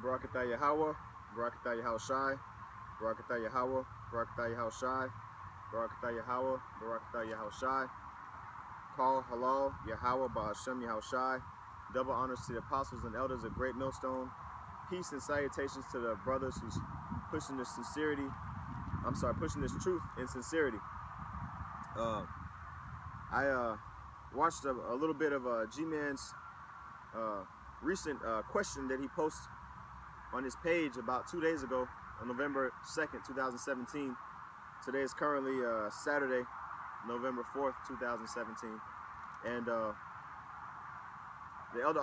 Barakatah Yahweh, Barakatah Yahushai, Barakatah Yahweh, Barakatah Yahushai, Barakatah Yahweh, Barakatah Yahushai. Call Halal Yahweh Ba'Hashem Yahushai. Double honors to the apostles and elders of Great Millstone. Peace and salutations to the brothers who's pushing this pushing this truth in sincerity. I watched a little bit of Gman's recent question that he posted on his page about 2 days ago on November 2nd, 2017. Today is currently Saturday, November 4th, 2017. And the elder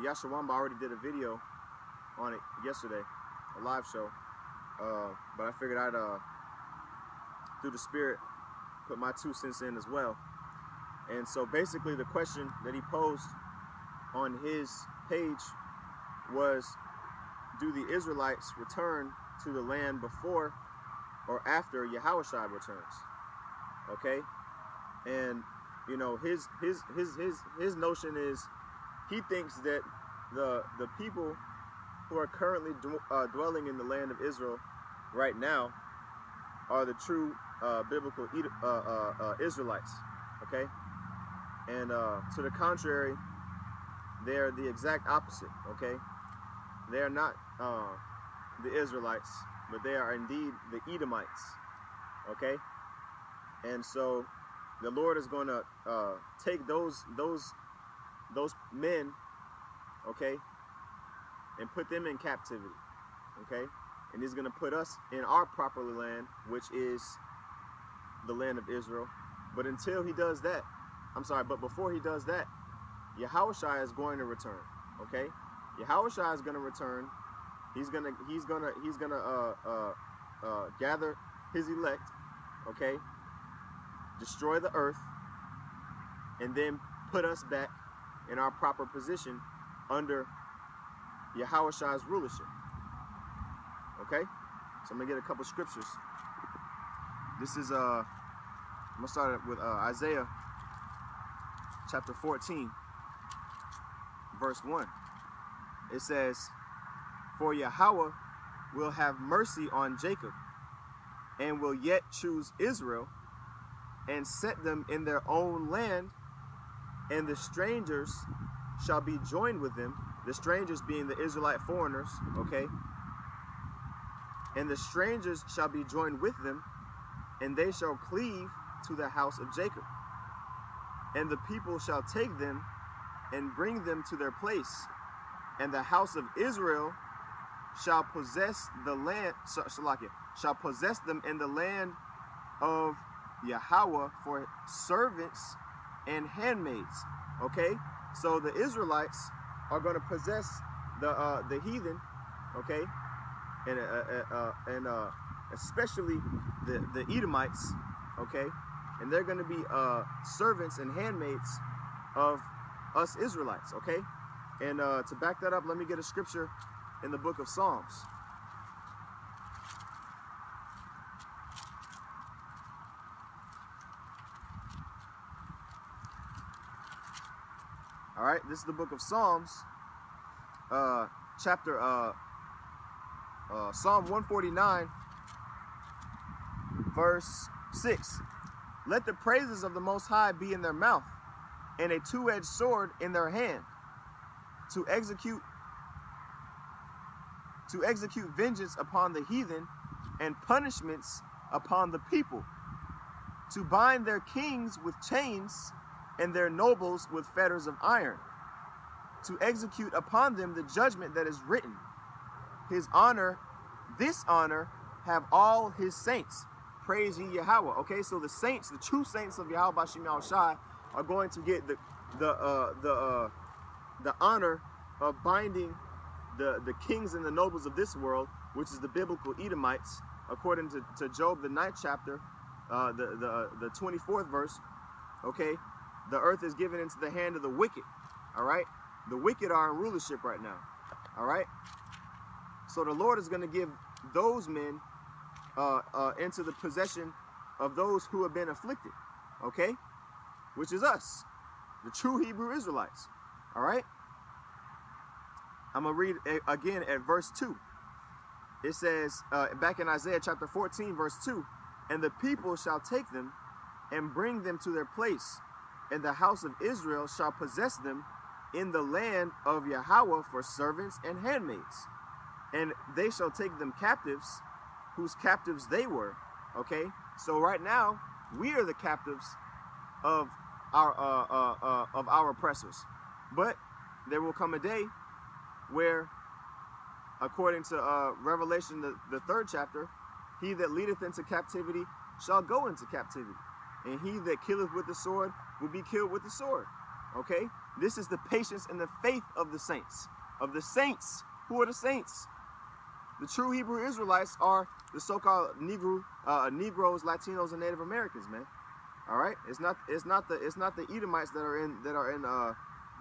Yashawamba already did a video on it yesterday, a live show. But I figured I'd, through the spirit, put my 2 cents in as well. And so basically the question that he posed on his page was, do the Israelites return to the land before or after Yahushua returns? Okay? And you know, his notion is, he thinks that the people who are currently dwelling in the land of Israel right now are the true biblical Israelites. Okay? And to the contrary, they're the exact opposite. Okay? They are not the Israelites, but they are indeed the Edomites. Okay? And so the Lord is going to take those men, okay, and put them in captivity. Okay? And he's going to put us in our proper land, which is the land of Israel. But until he does that, but before he does that, Yahushua is going to return. Okay? Yahushua is going to return. He's gonna gather his elect, okay, destroy the earth, and then put us back in our proper position under Yahushua's rulership. Okay? So I'm gonna get a couple scriptures. This is I'm gonna start with Isaiah chapter 14, verse 1. It says, "For Yahweh will have mercy on Jacob, and will yet choose Israel, and set them in their own land, and the strangers shall be joined with them," the strangers being the Israelite foreigners, okay? "And the strangers shall be joined with them, and they shall cleave to the house of Jacob. And the people shall take them and bring them to their place, and the house of Israel shall possess the land, shall possess them in the land of Yahweh for servants and handmaids." Okay, so the Israelites are going to possess the heathen, okay, and especially the Edomites, okay, and they're going to be servants and handmaids of us Israelites, okay. And to back that up, let me get a scripture in the book of Psalms. All right, this is the book of Psalms, chapter Psalm 149, verse 6. "Let the praises of the Most High be in their mouth, and a two-edged sword in their hand, to execute vengeance upon the heathen, and punishments upon the people, to bind their kings with chains, and their nobles with fetters of iron, to execute upon them the judgment that is written. His honor, this honor, have all his saints. Praise ye Yahweh." Okay, so the saints, the true saints of Yahweh B'Shem Yahushai, are going to get the honor of binding the kings and the nobles of this world, which is the biblical Edomites, according to Job, the 9th chapter, the 24th verse. Okay, the earth is given into the hand of the wicked. All right, the wicked are in rulership right now. All right, so the Lord is going to give those men into the possession of those who have been afflicted. Okay, which is us, the true Hebrew Israelites. All right. I'm going to read again at verse 2. It says, back in Isaiah chapter 14, verse 2, and the people shall take them and bring them to their place, and the house of Israel shall possess them in the land of Yahweh for servants and handmaids. And they shall take them captives, whose captives they were. Okay? So right now, we are the captives of our oppressors. But there will come a day where, according to Revelation, the 3rd chapter, he that leadeth into captivity shall go into captivity. And he that killeth with the sword will be killed with the sword. Okay? This is the patience and the faith of the saints. Of the saints. Who are the saints? The true Hebrew Israelites are the so-called Negroes, Latinos, and Native Americans, man. All right? It's not the Edomites that are in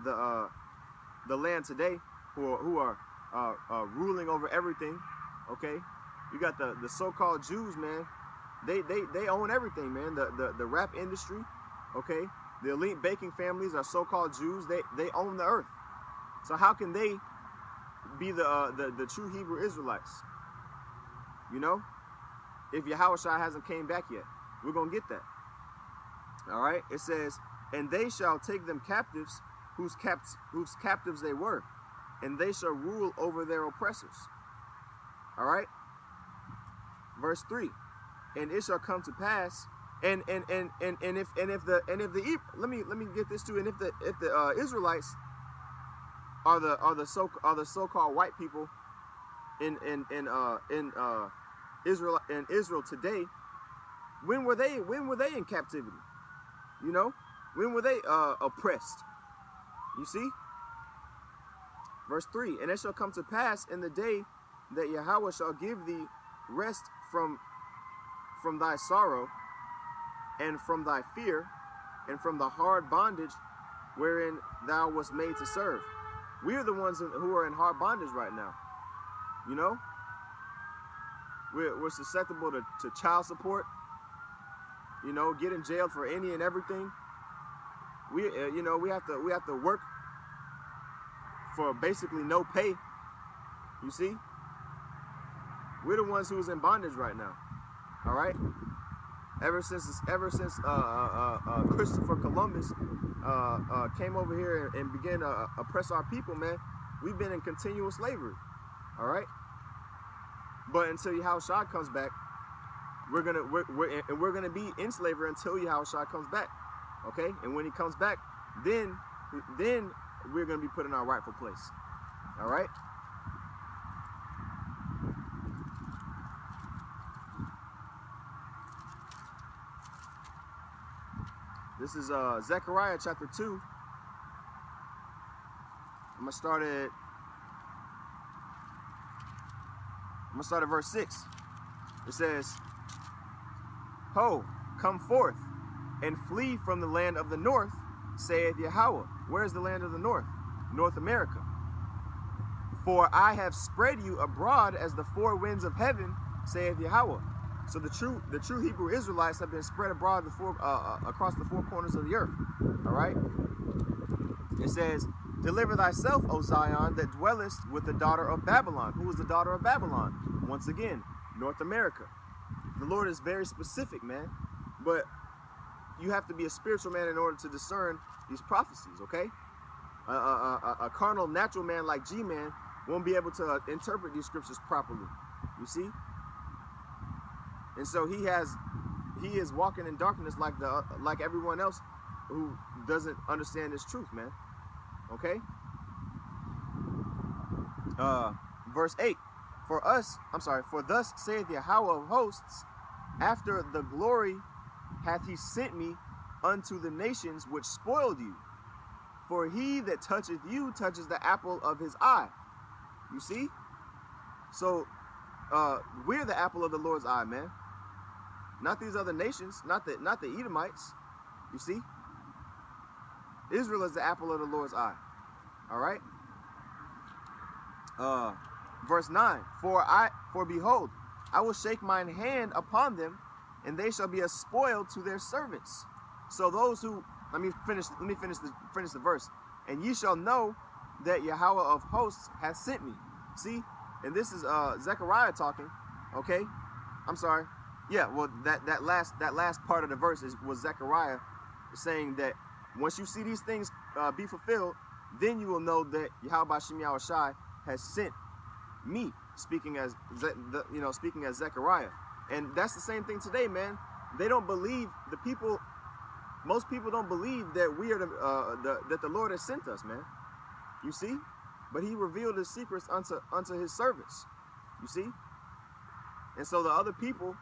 the land today who are ruling over everything. Okay? You got the so-called Jews, man. They own everything, man. The rap industry, okay? The elite baking families are so-called Jews. They own the earth. So how can they be the true Hebrew Israelites? You know, if Yahushua hasn't came back yet, we're gonna get that. All right. It says, and they shall take them captives, whose captives they were, and they shall rule over their oppressors. All right. Verse 3. And it shall come to pass, and if the let me get this too. And if the Israelites are the so-called white people in Israel today, when were they in captivity? You know, when were they oppressed? You see, verse 3. And it shall come to pass in the day that Yahweh shall give thee rest from thy sorrow, and from thy fear, and from the hard bondage wherein thou wast made to serve. We are the ones who are in hard bondage right now. You know, we're susceptible to child support. You know, get in jail for any and everything. We have to work for basically no pay. You see, we're the ones who's in bondage right now. All right. Ever since Christopher Columbus came over here and began to oppress our people, man, we've been in continual slavery. All right. But until Yahushua comes back, we're gonna be in slavery until Yahushua comes back. Okay. And when he comes back, then we're gonna be put in our rightful place. All right. This is Zechariah chapter 2. I'm gonna start at verse 6. It says, Ho, come forth, and flee from the land of the north, saith Yahweh. Where is the land of the north? North America. For I have spread you abroad as the four winds of heaven, saith Yahweh. So the true Hebrew Israelites have been spread abroad across the four corners of the earth. All right. It says, deliver thyself, O Zion, that dwellest with the daughter of Babylon. Who is the daughter of Babylon? Once again, North America. The Lord is very specific, man. But you have to be a spiritual man in order to discern these prophecies. Okay. A carnal, natural man like Gman won't be able to interpret these scriptures properly. You see. And so he is walking in darkness like everyone else who doesn't understand this truth, man. Okay? Verse 8. For thus saith Yahweh of hosts, after the glory hath he sent me unto the nations which spoiled you. For he that toucheth you touches the apple of his eye. You see? So we're the apple of the Lord's eye, man. Not these other nations, not the Edomites. You see? Israel is the apple of the Lord's eye. All right? Verse 9. For behold, I will shake mine hand upon them, and they shall be a spoil to their servants. So those who, let me finish the verse. And ye shall know that Yahweh of hosts hath sent me. See, and this is Zechariah talking. Okay, I'm sorry. Yeah, well, that last part of the verse was Zechariah saying that once you see these things be fulfilled, then you will know that Yahweh B'Shem Yahweh Shai has sent me, speaking as Zechariah. And that's the same thing today, man. They don't believe, most people don't believe that we are that the Lord has sent us, man. You see? But he revealed his secrets unto his servants. You see? And so the other people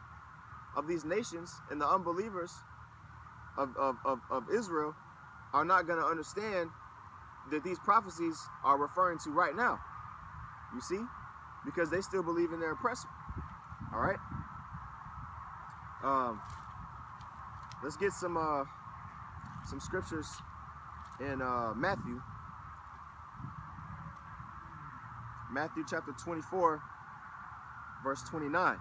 of these nations and the unbelievers of Israel are not going to understand that these prophecies are referring to right now. You see? Because they still believe in their oppressor. All right? Let's get some scriptures in Matthew chapter 24, verse 29.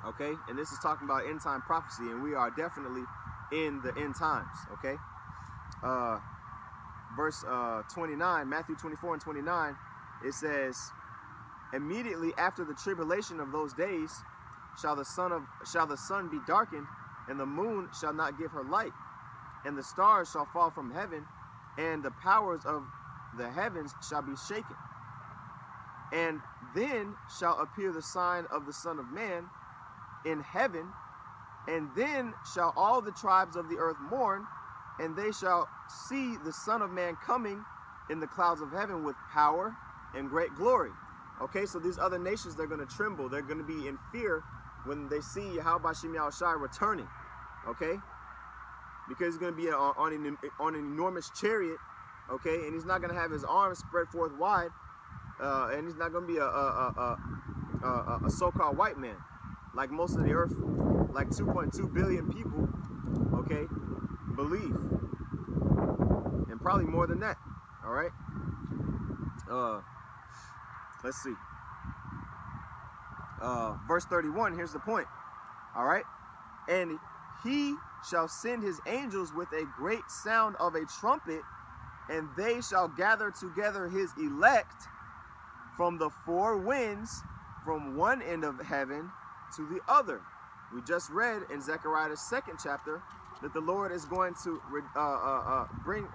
Okay, and this is talking about end time prophecy, and we are definitely in the end times. Okay, verse 29, Matthew 24 and 29, it says, immediately after the tribulation of those days shall the sun be darkened, and the moon shall not give her light, and the stars shall fall from heaven, and the powers of the heavens shall be shaken. And then shall appear the sign of the Son of Man in heaven, and then shall all the tribes of the earth mourn, and they shall see the Son of Man coming in the clouds of heaven with power and great glory. Okay, so these other nations, they're going to tremble. They're going to be in fear when they see Yahweh B'Shem Yahweh Shai returning. Okay, because he's going to be on an enormous chariot. Okay, and he's not going to have his arms spread forth wide, and he's not going to be a so-called white man like most of the earth, like 2.2 billion people, okay, believe, and probably more than that. All right, let's see, verse 31, here's the point. All right, and he shall send his angels with a great sound of a trumpet, and they shall gather together his elect from the four winds, from one end of heaven to the other. We just read in Zechariah the 2nd chapter that the Lord is going to bring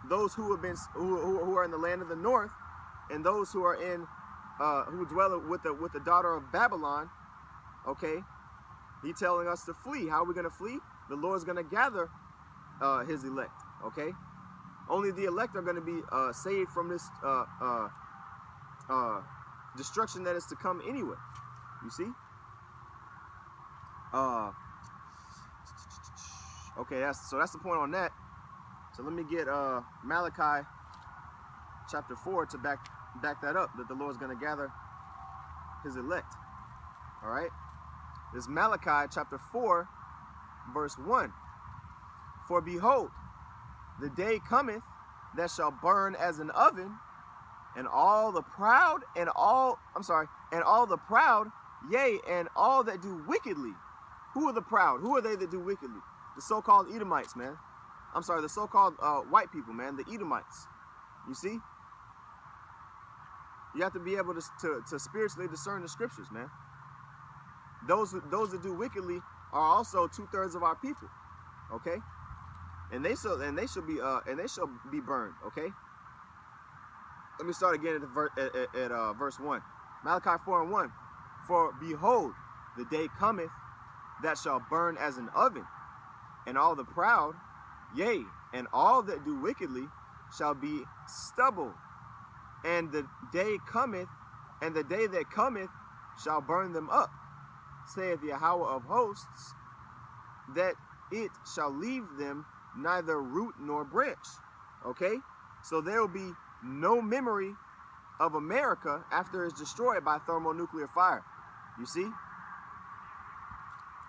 those who are in the land of the north, and those who are in who dwell with the daughter of Babylon. Okay, he telling us to flee. How are we going to flee? The Lord's going to gather his elect. Okay, only the elect are going to be saved from this destruction that is to come anyway. You see? Okay, that's the point on that. So let me get Malachi chapter 4 to back that up, that the Lord's going to gather his elect. All right? This is Malachi chapter 4, verse 1. For behold, the day cometh that shall burn as an oven, and all the proud, and all the proud, yea, and all that do wickedly. Who are the proud? Who are they that do wickedly? The so-called Edomites, man. I'm sorry, the so-called white people, man, the Edomites. You see? You have to be able to spiritually discern the scriptures, man. Those that do wickedly are also 2/3 of our people. Okay? And they shall be burned. Okay. Let me start again at verse 1. Malachi 4 and 1. For behold, the day cometh that shall burn as an oven, and all the proud, yea, and all that do wickedly shall be stubble. And the day cometh, and the day that cometh shall burn them up, saith Yahweh of hosts, that it shall leave them neither root nor branch. Okay? So there will be no memory of America after it's destroyed by thermonuclear fire. You see?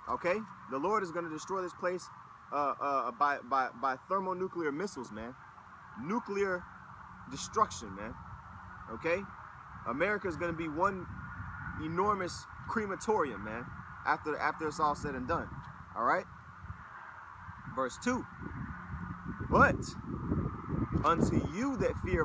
Okay? The Lord is going to destroy this place by thermonuclear missiles, man. Nuclear destruction, man. Okay? America is going to be one enormous crematorium, man, after it's all said and done. All right? Verse 2. But unto you that fear